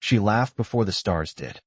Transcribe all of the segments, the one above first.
She laughed before the stars did.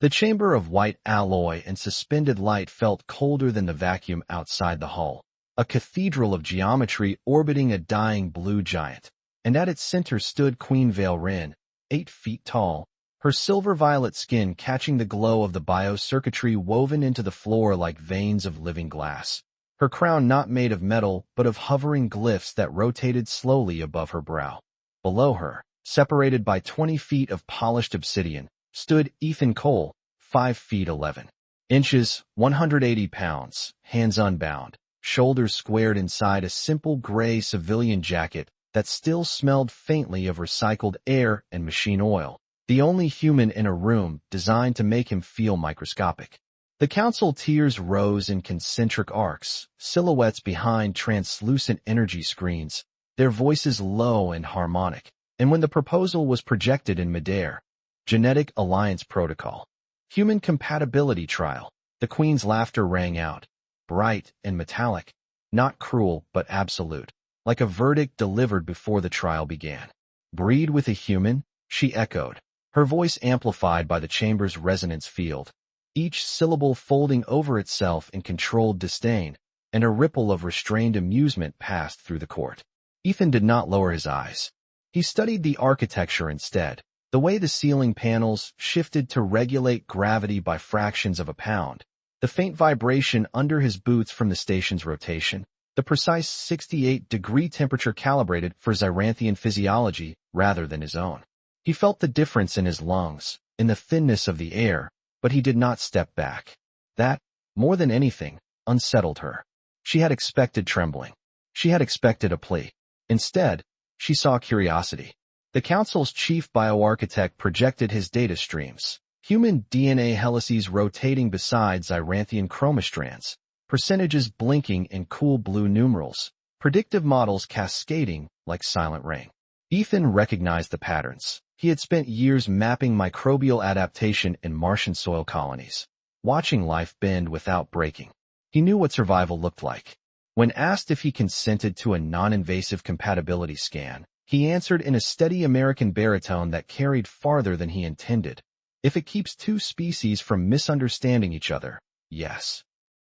The chamber of white alloy and suspended light felt colder than the vacuum outside the hull, a cathedral of geometry orbiting a dying blue giant. And at its center stood Queen Vale, 8 feet tall, her silver-violet skin catching the glow of the biocircuitry woven into the floor like veins of living glass. Her crown not made of metal but of hovering glyphs that rotated slowly above her brow. Below her, separated by 20 feet of polished obsidian, stood Ethan Cole, 5 feet 11 inches, 180 pounds, hands unbound, shoulders squared inside a simple gray civilian jacket that still smelled faintly of recycled air and machine oil, the only human in a room designed to make him feel microscopic. The council tiers rose in concentric arcs, silhouettes behind translucent energy screens, their voices low and harmonic. And when the proposal was projected in midair, Genetic Alliance Protocol, Human Compatibility Trial, the Queen's laughter rang out, bright and metallic, not cruel but absolute, like a verdict delivered before the trial began. Breed with a human? She echoed, her voice amplified by the chamber's resonance field, each syllable folding over itself in controlled disdain, and a ripple of restrained amusement passed through the court. Ethan did not lower his eyes. He studied the architecture instead, the way the ceiling panels shifted to regulate gravity by fractions of a pound, the faint vibration under his boots from the station's rotation, the precise 68-degree temperature calibrated for Xyranthian physiology rather than his own. He felt the difference in his lungs, in the thinness of the air, but he did not step back. That, more than anything, unsettled her. She had expected trembling. She had expected a plea. Instead, she saw curiosity. The Council's chief bioarchitect projected his data streams, human DNA helices rotating beside Xyranthian chromostrands, percentages blinking in cool blue numerals, predictive models cascading like silent rain. Ethan recognized the patterns. He had spent years mapping microbial adaptation in Martian soil colonies, watching life bend without breaking. He knew what survival looked like. When asked if he consented to a non-invasive compatibility scan, he answered in a steady American baritone that carried farther than he intended. If it keeps two species from misunderstanding each other, yes.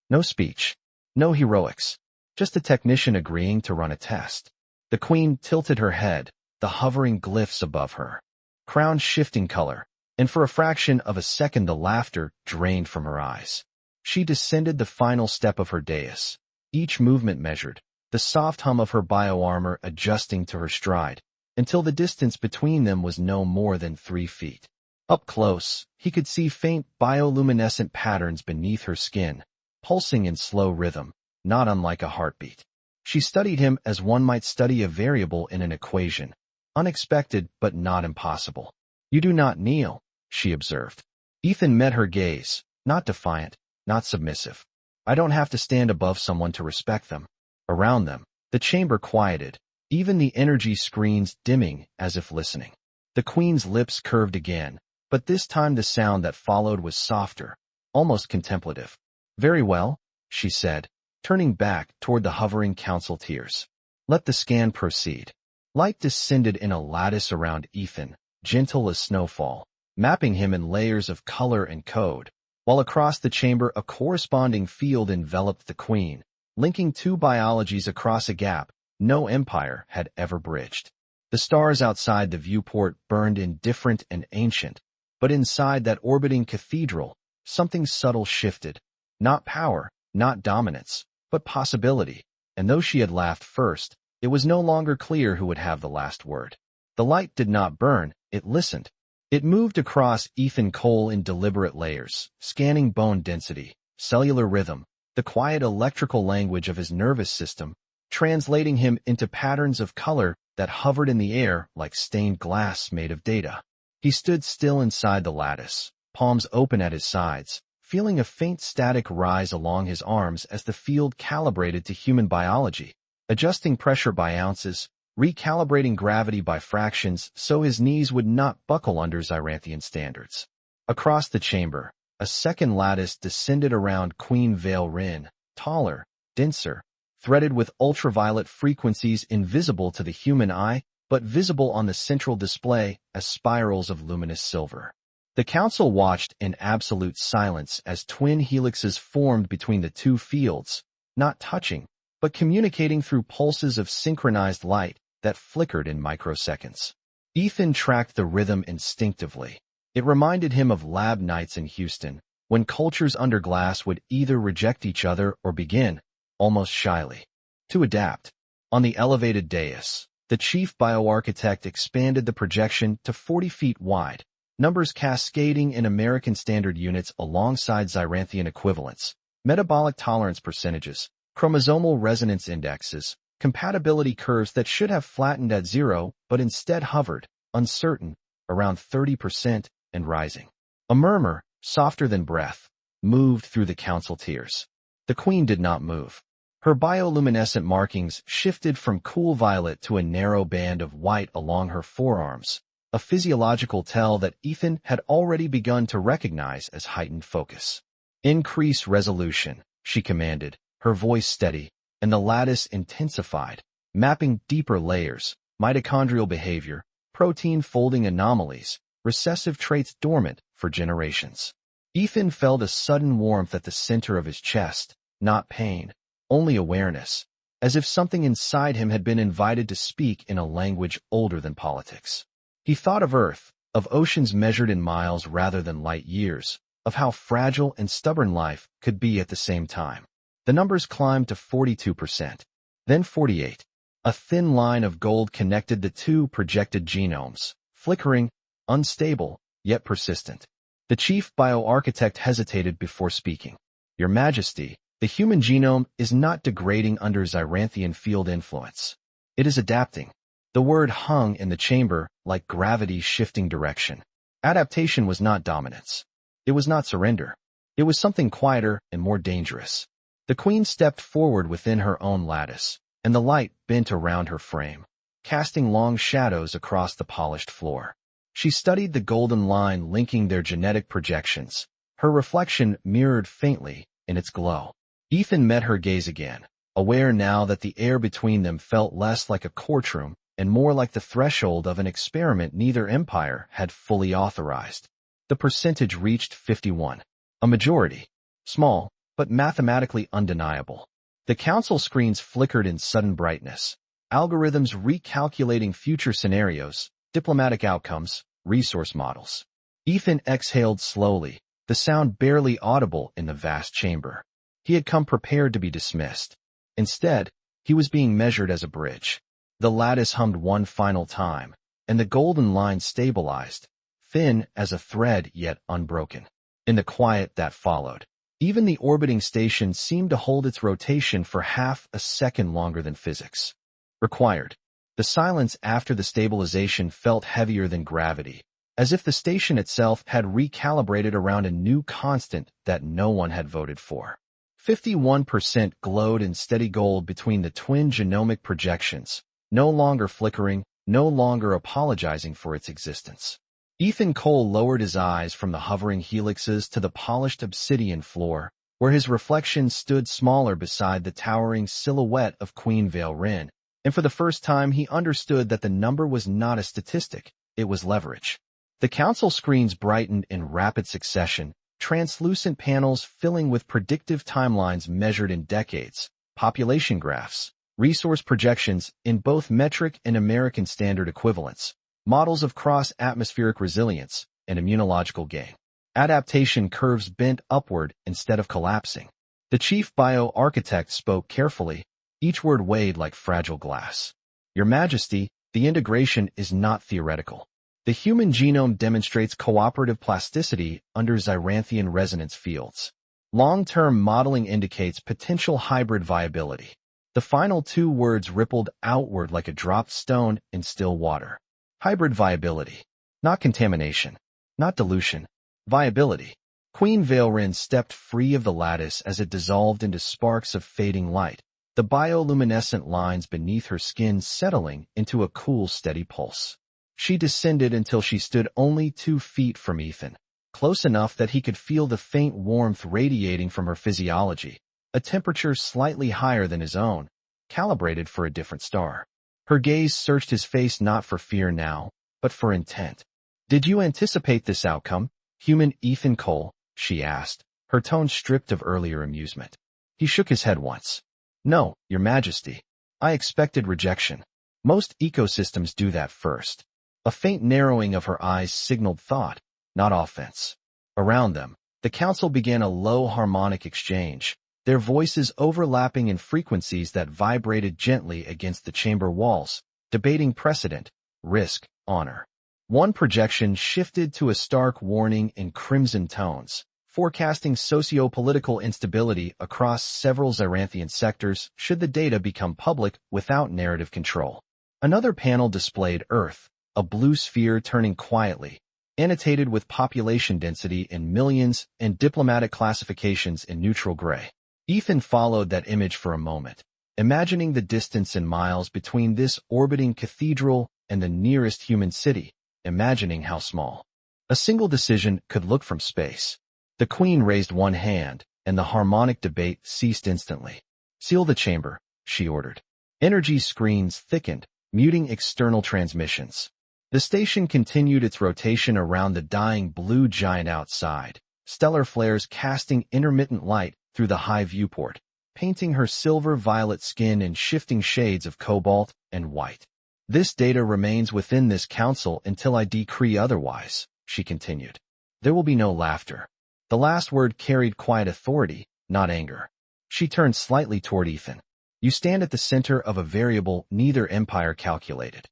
No speech. No heroics. Just a technician agreeing to run a test. The Queen tilted her head, the hovering glyphs above her, crown shifting color, and for a fraction of a second the laughter drained from her eyes. She descended the final step of her dais, each movement measured, the soft hum of her bioarmor adjusting to her stride, until the distance between them was no more than 3 feet. Up close, he could see faint bioluminescent patterns beneath her skin, pulsing in slow rhythm, not unlike a heartbeat. She studied him as one might study a variable in an equation, unexpected but not impossible. You do not kneel, she observed. Ethan met her gaze, not defiant, not submissive. I don't have to stand above someone to respect them. Around them, the chamber quieted, even the energy screens dimming as if listening. The Queen's lips curved again, but this time the sound that followed was softer, almost contemplative. Very well, she said, turning back toward the hovering council tiers. Let the scan proceed. Light descended in a lattice around Ethan, gentle as snowfall, mapping him in layers of color and code, while across the chamber a corresponding field enveloped the Queen, linking two biologies across a gap no empire had ever bridged. The stars outside the viewport burned indifferent and ancient, but inside that orbiting cathedral, something subtle shifted. Not power, not dominance, but possibility. And though she had laughed first, it was no longer clear who would have the last word. The light did not burn, it listened. It moved across Ethan Cole in deliberate layers, scanning bone density, cellular rhythm, the quiet electrical language of his nervous system, translating him into patterns of color that hovered in the air like stained glass made of data. He stood still inside the lattice, palms open at his sides, feeling a faint static rise along his arms as the field calibrated to human biology, adjusting pressure by ounces, recalibrating gravity by fractions so his knees would not buckle under Xyranthian standards. Across the chamber, a second lattice descended around Queen Vale, taller, denser, threaded with ultraviolet frequencies invisible to the human eye, but visible on the central display as spirals of luminous silver. The council watched in absolute silence as twin helixes formed between the two fields, not touching, but communicating through pulses of synchronized light that flickered in microseconds. Ethan tracked the rhythm instinctively. It reminded him of lab nights in Houston, when cultures under glass would either reject each other or begin, almost shyly, to adapt. On the elevated dais, the chief bioarchitect expanded the projection to 40 feet wide, numbers cascading in American Standard Units alongside Xyranthian equivalents, metabolic tolerance percentages, chromosomal resonance indexes, compatibility curves that should have flattened at 0 but instead hovered, uncertain, around 30% and rising. A murmur, softer than breath, moved through the council tiers. The queen did not move. Her bioluminescent markings shifted from cool violet to a narrow band of white along her forearms, a physiological tell that Ethan had already begun to recognize as heightened focus. "Increase resolution," she commanded, her voice steady, and the lattice intensified, mapping deeper layers, mitochondrial behavior, protein folding anomalies, recessive traits dormant for generations. Ethan felt a sudden warmth at the center of his chest, not pain, only awareness, as if something inside him had been invited to speak in a language older than politics. He thought of Earth, of oceans measured in miles rather than light years, of how fragile and stubborn life could be at the same time. The numbers climbed to 42%, then 48%. A thin line of gold connected the two projected genomes, flickering, unstable, yet persistent. The chief bioarchitect hesitated before speaking. "Your Majesty, the human genome is not degrading under Xyranthian field influence. It is adapting." The word hung in the chamber like gravity shifting direction. Adaptation was not dominance. It was not surrender. It was something quieter and more dangerous. The queen stepped forward within her own lattice, and the light bent around her frame, casting long shadows across the polished floor. She studied the golden line linking their genetic projections, her reflection mirrored faintly in its glow. Ethan met her gaze again, aware now that the air between them felt less like a courtroom and more like the threshold of an experiment neither empire had fully authorized. The percentage reached 51, a majority, small, but mathematically undeniable. The council screens flickered in sudden brightness, algorithms recalculating future scenarios, diplomatic outcomes, resource models. Ethan exhaled slowly, the sound barely audible in the vast chamber. He had come prepared to be dismissed. Instead, he was being measured as a bridge. The lattice hummed one final time, and the golden line stabilized, thin as a thread yet unbroken. In the quiet that followed, even the orbiting station seemed to hold its rotation for half a second longer than physics required. The silence after the stabilization felt heavier than gravity, as if the station itself had recalibrated around a new constant that no one had voted for. 51% glowed in steady gold between the twin genomic projections, no longer flickering, no longer apologizing for its existence. Ethan Cole lowered his eyes from the hovering helixes to the polished obsidian floor, where his reflection stood smaller beside the towering silhouette of Queen Vale-Rin, and for the first time he understood that the number was not a statistic, it was leverage. The council screens brightened in rapid succession, translucent panels filling with predictive timelines measured in decades, population graphs, resource projections in both metric and American Standard equivalents, models of cross-atmospheric resilience and immunological gain. Adaptation curves bent upward instead of collapsing. The chief bioarchitect spoke carefully, each word weighed like fragile glass. "Your Majesty, the integration is not theoretical. The human genome demonstrates cooperative plasticity under Xyranthian resonance fields. Long-term modeling indicates potential hybrid viability." The final two words rippled outward like a dropped stone in still water. Hybrid viability. Not contamination. Not dilution. Viability. Queen Vale-Rin stepped free of the lattice as it dissolved into sparks of fading light, the bioluminescent lines beneath her skin settling into a cool, steady pulse. She descended until she stood only 2 feet from Ethan, close enough that he could feel the faint warmth radiating from her physiology, a temperature slightly higher than his own, calibrated for a different star. Her gaze searched his face not for fear now, but for intent. "Did you anticipate this outcome, human Ethan Cole?" she asked, her tone stripped of earlier amusement. He shook his head once. "No, Your Majesty. I expected rejection. Most ecosystems do that first." A faint narrowing of her eyes signaled thought, not offense. Around them, the council began a low harmonic exchange, their voices overlapping in frequencies that vibrated gently against the chamber walls, debating precedent, risk, honor. One projection shifted to a stark warning in crimson tones, forecasting socio-political instability across several Xeranthian sectors should the data become public without narrative control. Another panel displayed Earth, a blue sphere turning quietly, annotated with population density in millions and diplomatic classifications in neutral gray. Ethan followed that image for a moment, imagining the distance in miles between this orbiting cathedral and the nearest human city, imagining how small a single decision could look from space. The Queen raised one hand, and the harmonic debate ceased instantly. "Seal the chamber," she ordered. Energy screens thickened, muting external transmissions. The station continued its rotation around the dying blue giant outside, stellar flares casting intermittent light through the high viewport, painting her silver-violet skin in shifting shades of cobalt and white. "This data remains within this council until I decree otherwise," she continued. "There will be no laughter." The last word carried quiet authority, not anger. She turned slightly toward Ethan. "You stand at the center of a variable neither empire calculated."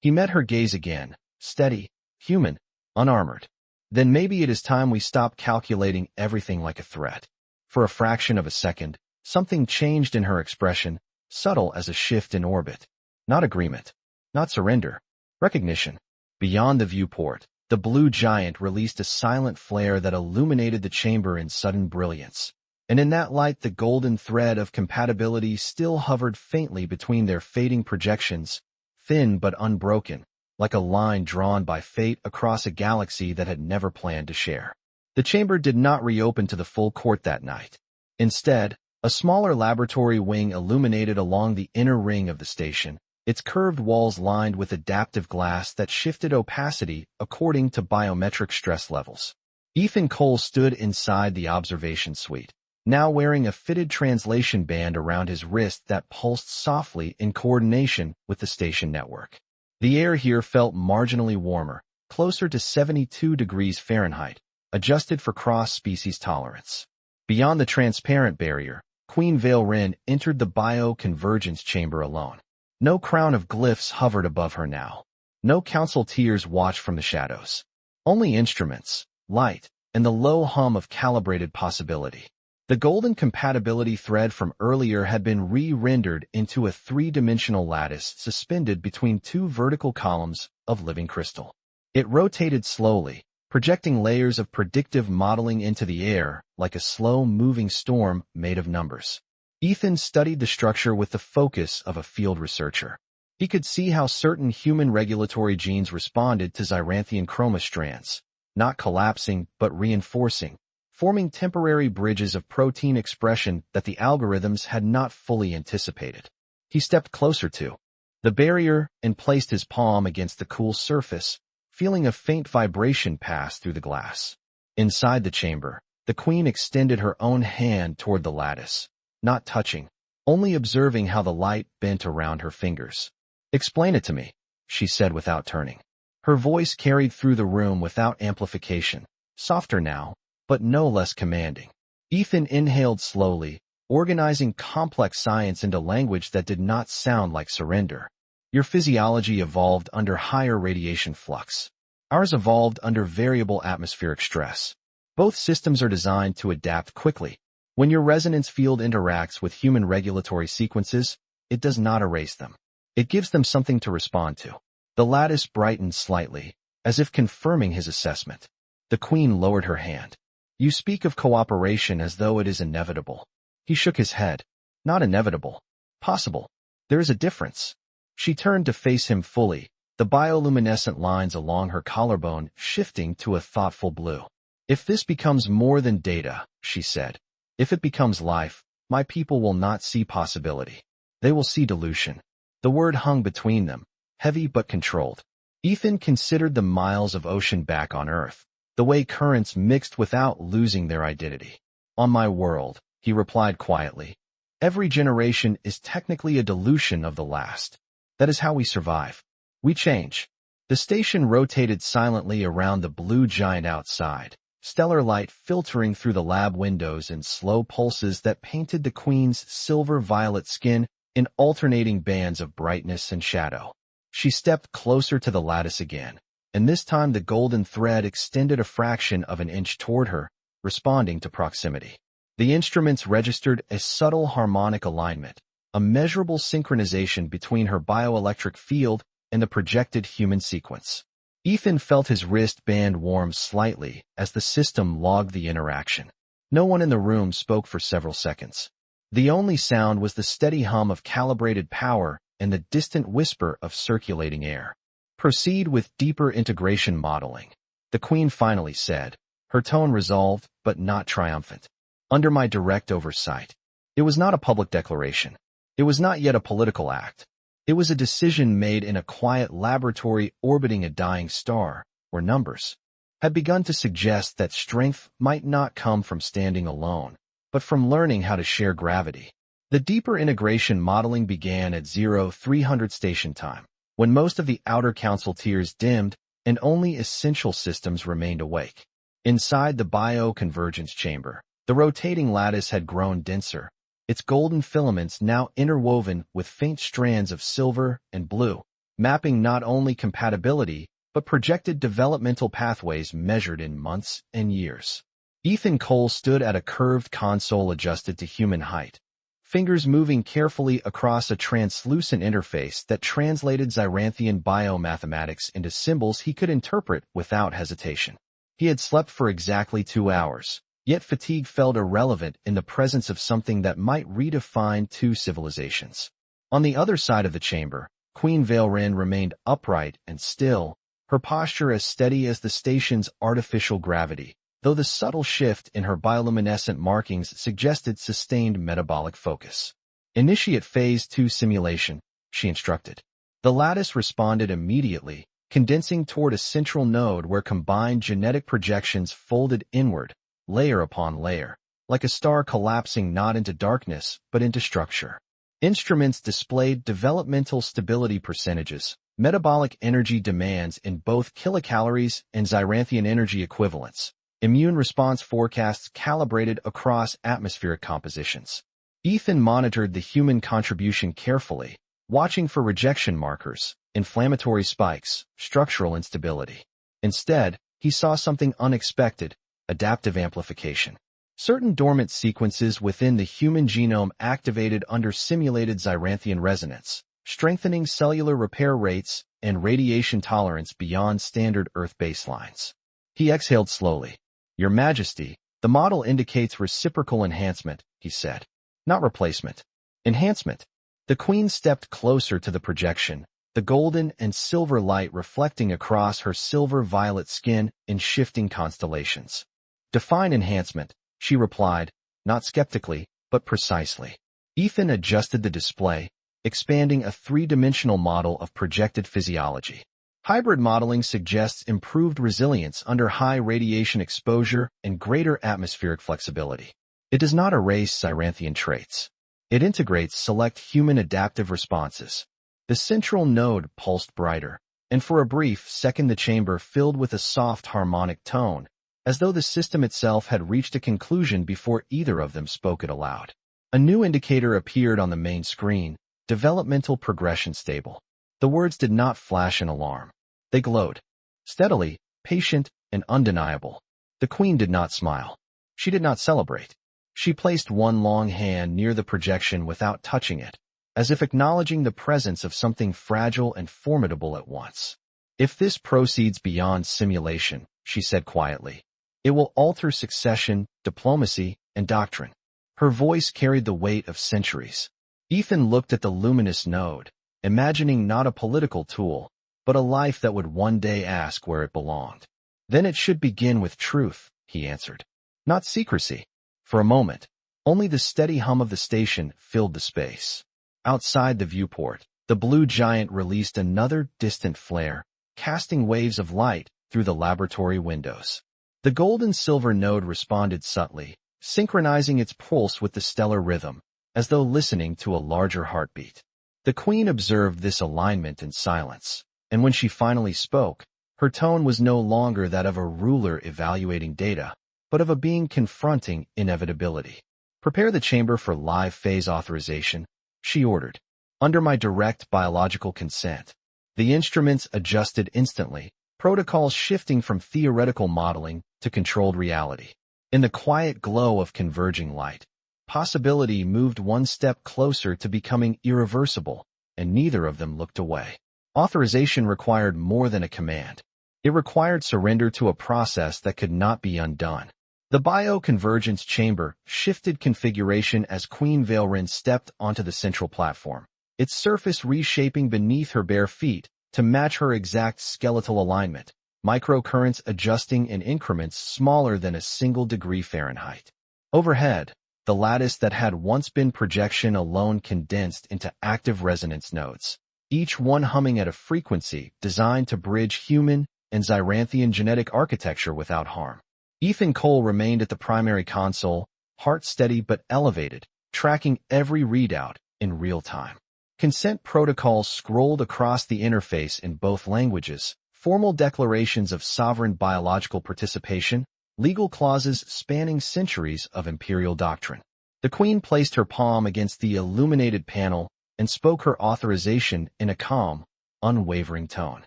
He met her gaze again, steady, human, unarmored. "Then maybe it is time we stop calculating everything like a threat." For a fraction of a second, something changed in her expression, subtle as a shift in orbit. Not agreement. Not surrender. Recognition. Beyond the viewport, the blue giant released a silent flare that illuminated the chamber in sudden brilliance. And in that light the golden thread of compatibility still hovered faintly between their fading projections, thin but unbroken, like a line drawn by fate across a galaxy that had never planned to share. The chamber did not reopen to the full court that night. Instead, a smaller laboratory wing illuminated along the inner ring of the station, its curved walls lined with adaptive glass that shifted opacity according to biometric stress levels. Ethan Cole stood inside the observation suite, now wearing a fitted translation band around his wrist that pulsed softly in coordination with the station network. The air here felt marginally warmer, closer to 72 degrees Fahrenheit, adjusted for cross-species tolerance. Beyond the transparent barrier, Queen Vale entered the bio-convergence chamber alone. No crown of glyphs hovered above her now. No council tiers watched from the shadows. Only instruments, light, and the low hum of calibrated possibility. The golden compatibility thread from earlier had been re-rendered into a three-dimensional lattice suspended between two vertical columns of living crystal. It rotated slowly, projecting layers of predictive modeling into the air like a slow-moving storm made of numbers. Ethan studied the structure with the focus of a field researcher. He could see how certain human regulatory genes responded to Xeranthian chroma strands, not collapsing but reinforcing, forming temporary bridges of protein expression that the algorithms had not fully anticipated. He stepped closer to the barrier and placed his palm against the cool surface, feeling a faint vibration pass through the glass. Inside the chamber, the Queen extended her own hand toward the lattice, not touching, only observing how the light bent around her fingers. "Explain it to me," she said without turning. Her voice carried through the room without amplification, softer now, but no less commanding. Ethan inhaled slowly, organizing complex science into language that did not sound like surrender. "Your physiology evolved under higher radiation flux. Ours evolved under variable atmospheric stress. Both systems are designed to adapt quickly. When your resonance field interacts with human regulatory sequences, it does not erase them. It gives them something to respond to." The lattice brightened slightly, as if confirming his assessment. The Queen lowered her hand. "You speak of cooperation as though it is inevitable." He shook his head. "Not inevitable. Possible. There is a difference." She turned to face him fully, the bioluminescent lines along her collarbone shifting to a thoughtful blue. "If this becomes more than data," she said, "if it becomes life, my people will not see possibility. They will see dilution." The word hung between them, heavy but controlled. Ethan considered the miles of ocean back on Earth, the way currents mixed without losing their identity. On my world, he replied quietly, every generation is technically a dilution of the last. That is how we survive. We change. The station rotated silently around the blue giant outside, stellar light filtering through the lab windows in slow pulses that painted the Queen's silver-violet skin in alternating bands of brightness and shadow. She stepped closer to the lattice again, and this time the golden thread extended a fraction of an inch toward her, responding to proximity. The instruments registered a subtle harmonic alignment, a measurable synchronization between her bioelectric field and the projected human sequence. Ethan felt his wrist band warm slightly as the system logged the interaction. No one in the room spoke for several seconds. The only sound was the steady hum of calibrated power and the distant whisper of circulating air. Proceed with deeper integration modeling, the Queen finally said, her tone resolved but not triumphant. Under my direct oversight. It was not a public declaration. It was not yet a political act. It was a decision made in a quiet laboratory orbiting a dying star, where numbers had begun to suggest that strength might not come from standing alone, but from learning how to share gravity. The deeper integration modeling began at 0300 station time, when most of the outer council tiers dimmed and only essential systems remained awake. Inside the bioconvergence chamber, the rotating lattice had grown denser, its golden filaments now interwoven with faint strands of silver and blue, mapping not only compatibility, but projected developmental pathways measured in months and years. Ethan Cole stood at a curved console adjusted to human height, fingers moving carefully across a translucent interface that translated Xyranthian biomathematics into symbols he could interpret without hesitation. He had slept for exactly 2 hours. Yet fatigue felt irrelevant in the presence of something that might redefine two civilizations. On the other side of the chamber, Queen Valerin remained upright and still, her posture as steady as the station's artificial gravity, though the subtle shift in her bioluminescent markings suggested sustained metabolic focus. Initiate Phase 2 simulation, she instructed. The lattice responded immediately, condensing toward a central node where combined genetic projections folded inward, layer upon layer, like a star collapsing not into darkness, but into structure. Instruments displayed developmental stability percentages, metabolic energy demands in both kilocalories and Xyranthian energy equivalents, immune response forecasts calibrated across atmospheric compositions. Ethan monitored the human contribution carefully, watching for rejection markers, inflammatory spikes, structural instability. Instead, he saw something unexpected: adaptive amplification. Certain dormant sequences within the human genome activated under simulated Xyranthian resonance, strengthening cellular repair rates and radiation tolerance beyond standard Earth baselines. He exhaled slowly. Your Majesty, the model indicates reciprocal enhancement, he said. Not replacement. Enhancement. The Queen stepped closer to the projection, the golden and silver light reflecting across her silver-violet skin in shifting constellations. Define enhancement, she replied, not skeptically, but precisely. Ethan adjusted the display, expanding a three-dimensional model of projected physiology. Hybrid modeling suggests improved resilience under high radiation exposure and greater atmospheric flexibility. It does not erase Xyranthian traits. It integrates select human adaptive responses. The central node pulsed brighter, and for a brief second the chamber filled with a soft harmonic tone, as though the system itself had reached a conclusion before either of them spoke it aloud. A new indicator appeared on the main screen: developmental progression stable. The words did not flash in alarm. They glowed. Steadily, patient, and undeniable. The Queen did not smile. She did not celebrate. She placed one long hand near the projection without touching it, as if acknowledging the presence of something fragile and formidable at once. If this proceeds beyond simulation, she said quietly, it will alter succession, diplomacy, and doctrine. Her voice carried the weight of centuries. Ethan looked at the luminous node, imagining not a political tool, but a life that would one day ask where it belonged. Then it should begin with truth, he answered. Not secrecy. For a moment, only the steady hum of the station filled the space. Outside the viewport, The blue giant released another distant flare, casting waves of light through the laboratory windows. The gold-and-silver node responded subtly, synchronizing its pulse with the stellar rhythm, as though listening to a larger heartbeat. The queen observed this alignment in silence, and when she finally spoke, her tone was no longer that of a ruler evaluating data, but of a being confronting inevitability. "Prepare the chamber for live phase authorization," she ordered. "Under my direct biological consent." The instruments adjusted instantly, protocols shifting from theoretical modeling to controlled reality. In the quiet glow of converging light, possibility moved one step closer to becoming irreversible, and neither of them looked away. Authorization required more than a command. It required surrender to a process that could not be undone. The bioconvergence chamber shifted configuration as Queen Valerin stepped onto the central platform, its surface reshaping beneath her bare feet to match her exact skeletal alignment, microcurrents adjusting in increments smaller than a single degree Fahrenheit. Overhead, the lattice that had once been projection alone condensed into active resonance nodes, each one humming at a frequency designed to bridge human and Xyranthian genetic architecture without harm. Ethan Cole remained at the primary console, heart steady but elevated, tracking every readout in real time. Consent protocols scrolled across the interface in both languages, formal declarations of sovereign biological participation, legal clauses spanning centuries of imperial doctrine. The queen placed her palm against the illuminated panel and spoke her authorization in a calm, unwavering tone.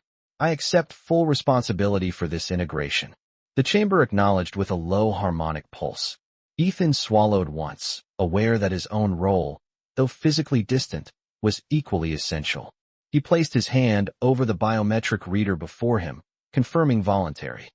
"I accept full responsibility for this integration." The chamber acknowledged with a low harmonic pulse. Ethan swallowed once, aware that his own role, though physically distant, was equally essential. He placed his hand over the biometric reader before him, confirming voluntary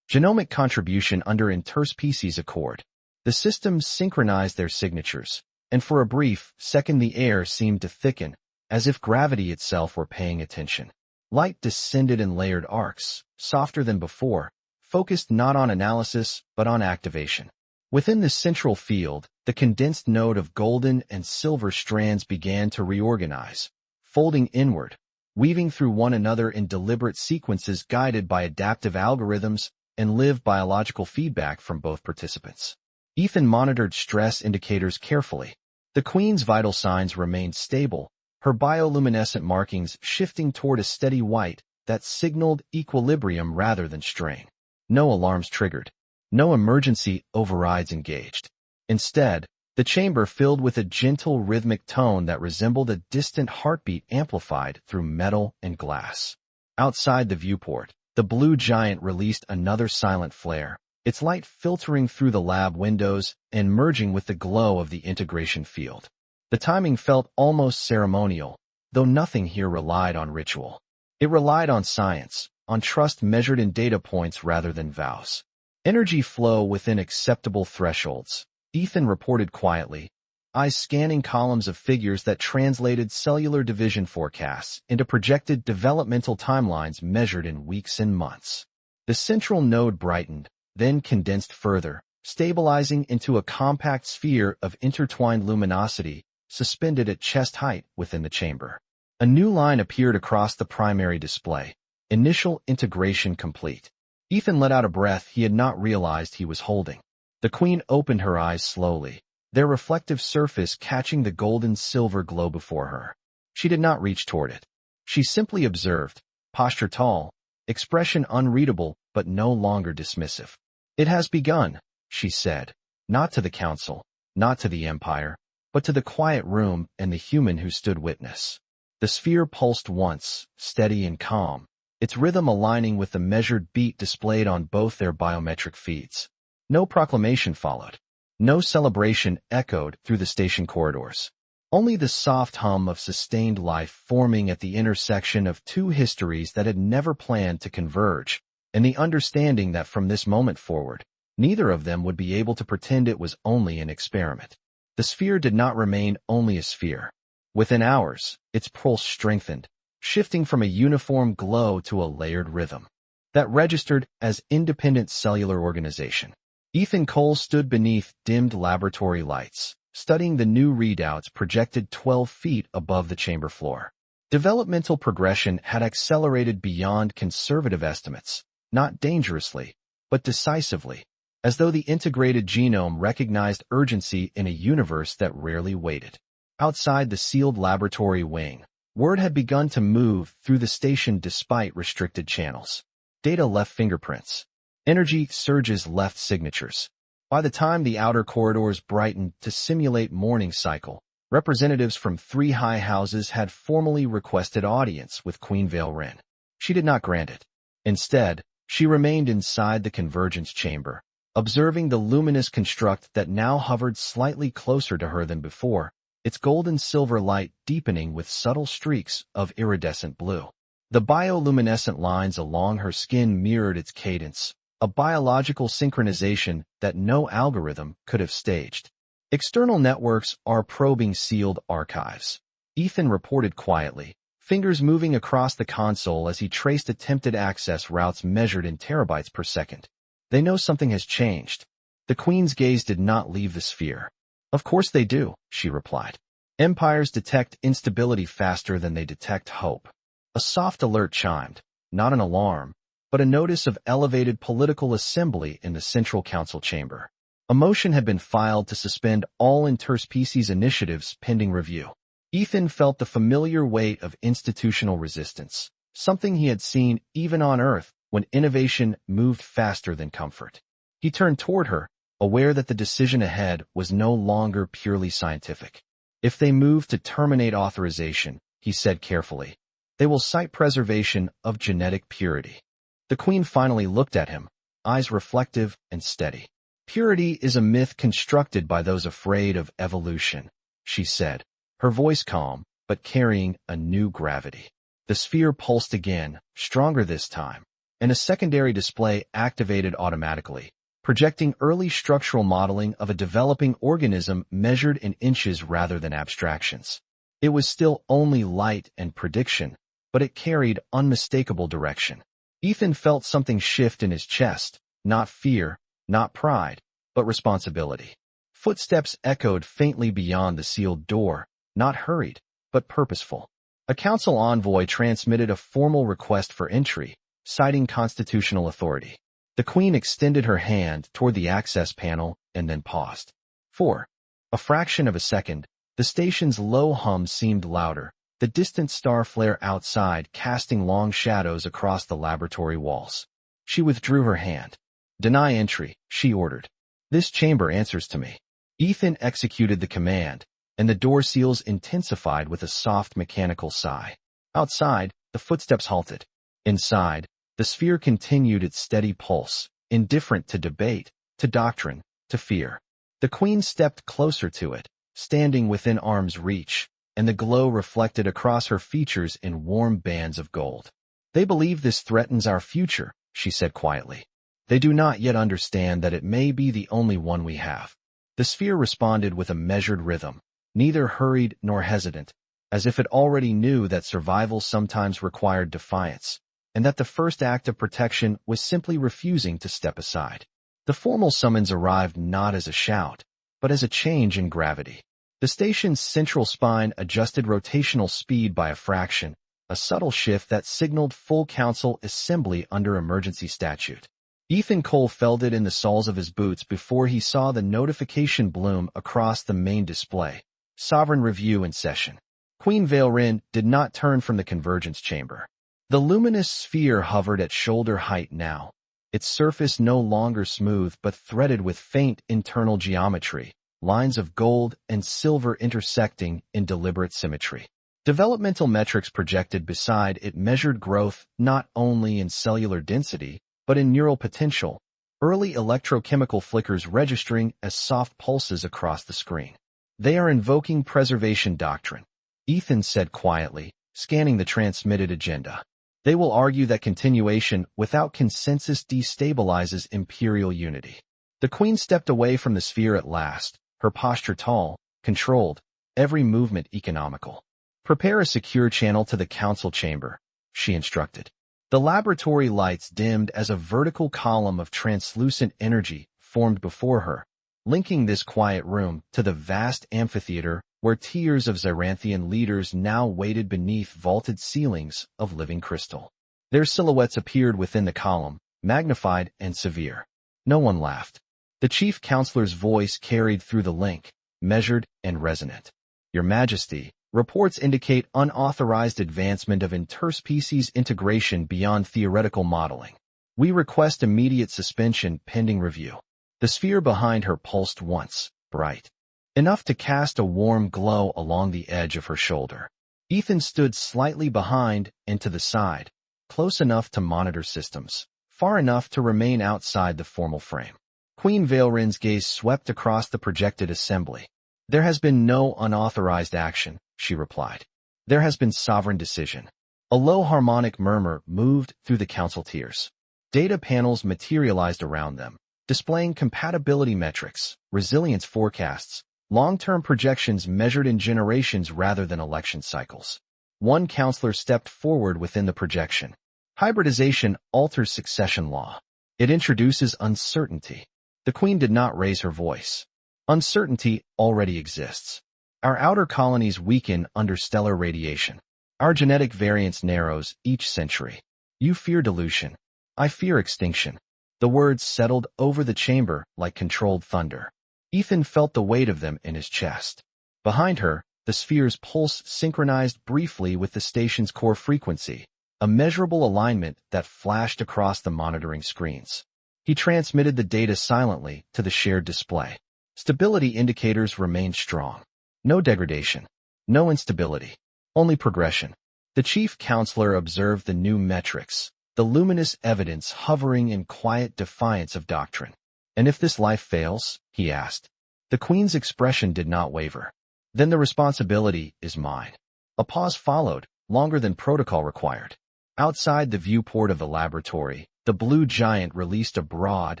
genomic contribution under interspecies accord. The systems synchronized their signatures, and for a brief second the air seemed to thicken, as if gravity itself were paying attention. Light descended in layered arcs, softer than before, focused not on analysis but on activation. Within the central field, the condensed node of golden and silver strands began to reorganize, folding inward, weaving through one another in deliberate sequences guided by adaptive algorithms and live biological feedback from both participants. Ethan monitored stress indicators carefully. The queen's vital signs remained stable, her bioluminescent markings shifting toward a steady white that signaled equilibrium rather than strain. No alarms triggered. No emergency overrides engaged. Instead, the chamber filled with a gentle rhythmic tone that resembled a distant heartbeat amplified through metal and glass. Outside the viewport, the blue giant released another silent flare, its light filtering through the lab windows and merging with the glow of the integration field. The timing felt almost ceremonial, though nothing here relied on ritual. It relied on science, on trust measured in data points rather than vows. Energy flow within acceptable thresholds, Ethan reported quietly, eyes scanning columns of figures that translated cellular division forecasts into projected developmental timelines measured in weeks and months. The central node brightened, then condensed further, stabilizing into a compact sphere of intertwined luminosity suspended at chest height within the chamber. A new line appeared across the primary display. Initial integration complete. Ethan let out a breath he had not realized he was holding. The queen opened her eyes slowly, their reflective surface catching the golden-silver glow before her. She did not reach toward it. She simply observed, posture tall, expression unreadable but no longer dismissive. "It has begun," she said, not to the council, not to the empire, but to the quiet room and the human who stood witness. The sphere pulsed once, steady and calm, its rhythm aligning with the measured beat displayed on both their biometric feeds. No proclamation followed. No celebration echoed through the station corridors. Only the soft hum of sustained life forming at the intersection of two histories that had never planned to converge, and the understanding that from this moment forward, neither of them would be able to pretend it was only an experiment. The sphere did not remain only a sphere. Within hours, its pulse strengthened, shifting from a uniform glow to a layered rhythm that registered as independent cellular organization. Ethan Cole stood beneath dimmed laboratory lights, studying the new readouts projected 12 feet above the chamber floor. Developmental progression had accelerated beyond conservative estimates, not dangerously, but decisively, as though the integrated genome recognized urgency in a universe that rarely waited. Outside the sealed laboratory wing, word had begun to move through the station despite restricted channels. Data left fingerprints. Energy surges left signatures. By the time the outer corridors brightened to simulate morning cycle, representatives from 3 high houses had formally requested audience with Queen Valerin. She did not grant it. Instead, she remained inside the convergence chamber, observing the luminous construct that now hovered slightly closer to her than before, its gold-and-silver light deepening with subtle streaks of iridescent blue. The bioluminescent lines along her skin mirrored its cadence, a biological synchronization that no algorithm could have staged. External networks are probing sealed archives, Ethan reported quietly, fingers moving across the console as he traced attempted access routes measured in terabytes per second. They know something has changed. The Queen's gaze did not leave the sphere. Of course they do, she replied. Empires detect instability faster than they detect hope. A soft alert chimed, not an alarm, but a notice of elevated political assembly in the Central Council chamber. A motion had been filed to suspend all interspecies initiatives pending review. Ethan felt the familiar weight of institutional resistance, something he had seen even on Earth when innovation moved faster than comfort. He turned toward her, aware that the decision ahead was no longer purely scientific. If they move to terminate authorization, he said carefully, they will cite preservation of genetic purity. The Queen finally looked at him, eyes reflective and steady. Purity is a myth constructed by those afraid of evolution, she said, her voice calm, but carrying a new gravity. The sphere pulsed again, stronger this time, and a secondary display activated automatically, projecting early structural modeling of a developing organism measured in inches rather than abstractions. It was still only light and prediction, but it carried unmistakable direction. Ethan felt something shift in his chest, not fear, not pride, but responsibility. Footsteps echoed faintly beyond the sealed door, not hurried, but purposeful. A council envoy transmitted a formal request for entry, citing constitutional authority. The Queen extended her hand toward the access panel and then paused. For a fraction of a second, the station's low hum seemed louder, the distant star flare outside casting long shadows across the laboratory walls. She withdrew her hand. Deny entry, she ordered. This chamber answers to me. Ethan executed the command, and the door seals intensified with a soft mechanical sigh. Outside, the footsteps halted. Inside, the sphere continued its steady pulse, indifferent to debate, to doctrine, to fear. The Queen stepped closer to it, standing within arm's reach, and the glow reflected across her features in warm bands of gold. They believe this threatens our future, she said quietly. They do not yet understand that it may be the only one we have. The sphere responded with a measured rhythm, neither hurried nor hesitant, as if it already knew that survival sometimes required defiance, and that the first act of protection was simply refusing to step aside. The formal summons arrived not as a shout, but as a change in gravity. The station's central spine adjusted rotational speed by a fraction, a subtle shift that signaled full council assembly under emergency statute. Ethan Cole felt it in the soles of his boots before he saw the notification bloom across the main display. Sovereign review in session. Queen Valerin did not turn from the convergence chamber. The luminous sphere hovered at shoulder height now, its surface no longer smooth but threaded with faint internal geometry, lines of gold and silver intersecting in deliberate symmetry. Developmental metrics projected beside it measured growth not only in cellular density, but in neural potential, early electrochemical flickers registering as soft pulses across the screen. They are invoking preservation doctrine, Ethan said quietly, scanning the transmitted agenda. They will argue that continuation without consensus destabilizes imperial unity. The Queen stepped away from the sphere at last, her posture tall, controlled, every movement economical. Prepare a secure channel to the council chamber, she instructed. The laboratory lights dimmed as a vertical column of translucent energy formed before her, linking this quiet room to the vast amphitheater where tiers of Xeranthian leaders now waited beneath vaulted ceilings of living crystal. Their silhouettes appeared within the column, magnified and severe. No one laughed. The chief counselor's voice carried through the link, measured and resonant. Your Majesty, reports indicate unauthorized advancement of interspecies integration beyond theoretical modeling. We request immediate suspension pending review. The sphere behind her pulsed once, bright enough to cast a warm glow along the edge of her shoulder. Ethan stood slightly behind and to the side, close enough to monitor systems, far enough to remain outside the formal frame. Queen Valerin's gaze swept across the projected assembly. There has been no unauthorized action, she replied. There has been sovereign decision. A low harmonic murmur moved through the council tiers. Data panels materialized around them, displaying compatibility metrics, resilience forecasts, long-term projections measured in generations rather than election cycles. One counselor stepped forward within the projection. Hybridization alters succession law. It introduces uncertainty. The Queen did not raise her voice. Uncertainty already exists. Our outer colonies weaken under stellar radiation. Our genetic variance narrows each century. You fear dilution. I fear extinction. The words settled over the chamber like controlled thunder. Ethan felt the weight of them in his chest. Behind her, the sphere's pulse synchronized briefly with the station's core frequency, a measurable alignment that flashed across the monitoring screens. He transmitted the data silently to the shared display. Stability indicators remained strong. No degradation. No instability. Only progression. The chief counselor observed the new metrics, the luminous evidence hovering in quiet defiance of doctrine. And if this life fails, he asked. The Queen's expression did not waver. Then the responsibility is mine. A pause followed, longer than protocol required. Outside the viewport of the laboratory, the blue giant released a broad,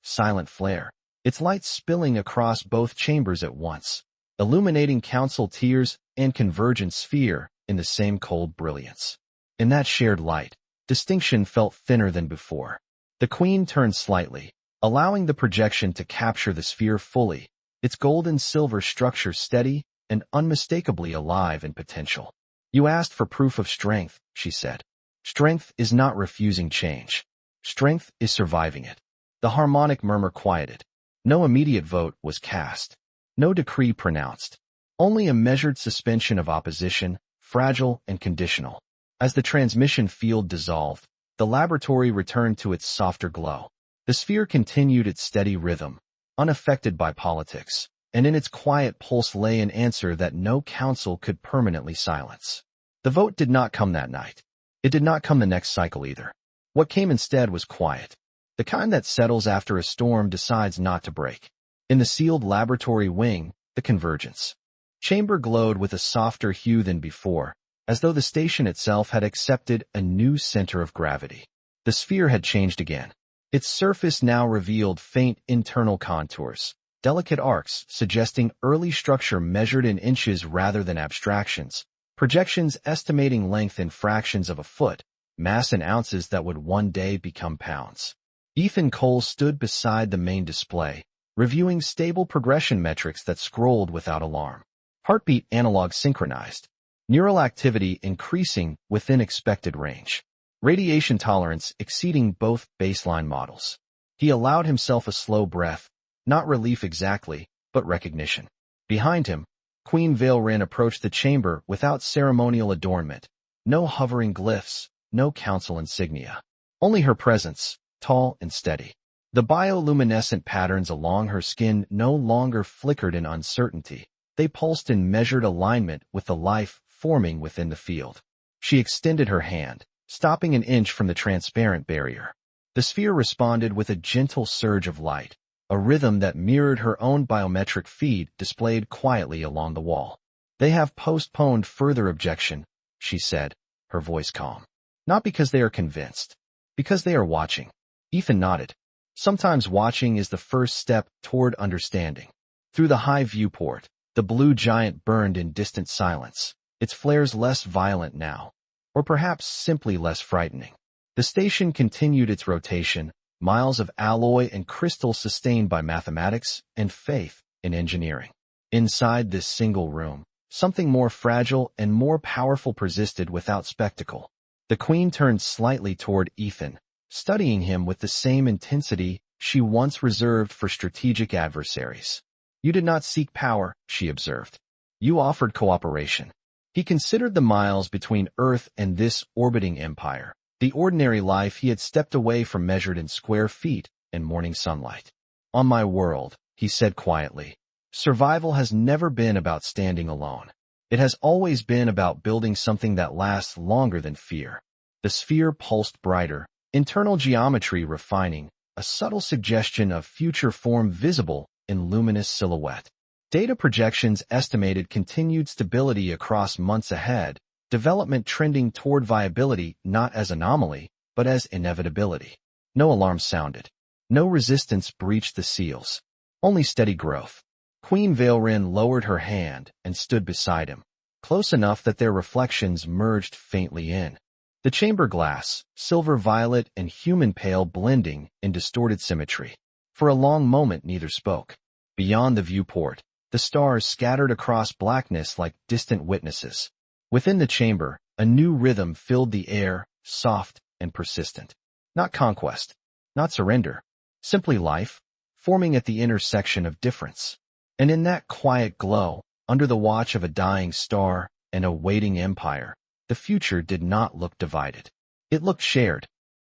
silent flare, its light spilling across both chambers at once, illuminating council tiers and convergent sphere in the same cold brilliance. In that shared light, distinction felt thinner than before. The Queen turned slightly, allowing the projection to capture the sphere fully, its gold-and-silver structure steady and unmistakably alive in potential. You asked for proof of strength, she said. Strength is not refusing change. Strength is surviving it. The harmonic murmur quieted. No immediate vote was cast. No decree pronounced. Only a measured suspension of opposition, fragile and conditional. As the transmission field dissolved, the laboratory returned to its softer glow. The sphere continued its steady rhythm, unaffected by politics, and in its quiet pulse lay an answer that no council could permanently silence. The vote did not come that night. It did not come the next cycle either. What came instead was quiet, the kind that settles after a storm decides not to break. In the sealed laboratory wing, the convergence chamber glowed with a softer hue than before, as though the station itself had accepted a new center of gravity. The sphere had changed again. Its surface now revealed faint internal contours, delicate arcs suggesting early structure measured in inches rather than abstractions, projections estimating length in fractions of a foot, mass in ounces that would one day become pounds. Ethan Cole stood beside the main display, reviewing stable progression metrics that scrolled without alarm. Heartbeat analog synchronized, neural activity increasing within expected range. Radiation tolerance exceeding both baseline models. He allowed himself a slow breath, not relief exactly, but recognition. Behind him, Queen Valerin approached the chamber without ceremonial adornment. No hovering glyphs, no council insignia. Only her presence, tall and steady. The bioluminescent patterns along her skin no longer flickered in uncertainty. They pulsed in measured alignment with the life forming within the field. She extended her hand, stopping an inch from the transparent barrier. The sphere responded with a gentle surge of light, a rhythm that mirrored her own biometric feed displayed quietly along the wall. They have postponed further objection, she said, her voice calm. Not because they are convinced, because they are watching. Ethan nodded. Sometimes watching is the first step toward understanding. Through the high viewport, the blue giant burned in distant silence, its flares less violent now, or perhaps simply less frightening. The station continued its rotation, miles of alloy and crystal sustained by mathematics and faith in engineering. Inside this single room, something more fragile and more powerful persisted without spectacle. The queen turned slightly toward Ethan, studying him with the same intensity she once reserved for strategic adversaries. "You did not seek power," she observed. "You offered cooperation." He considered the miles between Earth and this orbiting empire, the ordinary life he had stepped away from measured in square feet and morning sunlight. "On my world," he said quietly, "survival has never been about standing alone. It has always been about building something that lasts longer than fear." The sphere pulsed brighter, internal geometry refining, a subtle suggestion of future form visible in luminous silhouette. Data projections estimated continued stability across months ahead, development trending toward viability not as anomaly, but as inevitability. No alarm sounded. No resistance breached the seals. Only steady growth. Queen Vaelrin lowered her hand and stood beside him, close enough that their reflections merged faintly in. The chamber glass, silver violet and human pale blending in distorted symmetry. For a long moment neither spoke. Beyond the viewport, the stars scattered across blackness like distant witnesses. Within the chamber, a new rhythm filled the air, soft and persistent. Not conquest, not surrender, simply life, forming at the intersection of difference. And in that quiet glow, under the watch of a dying star and a waiting empire, the future did not look divided. It looked shared,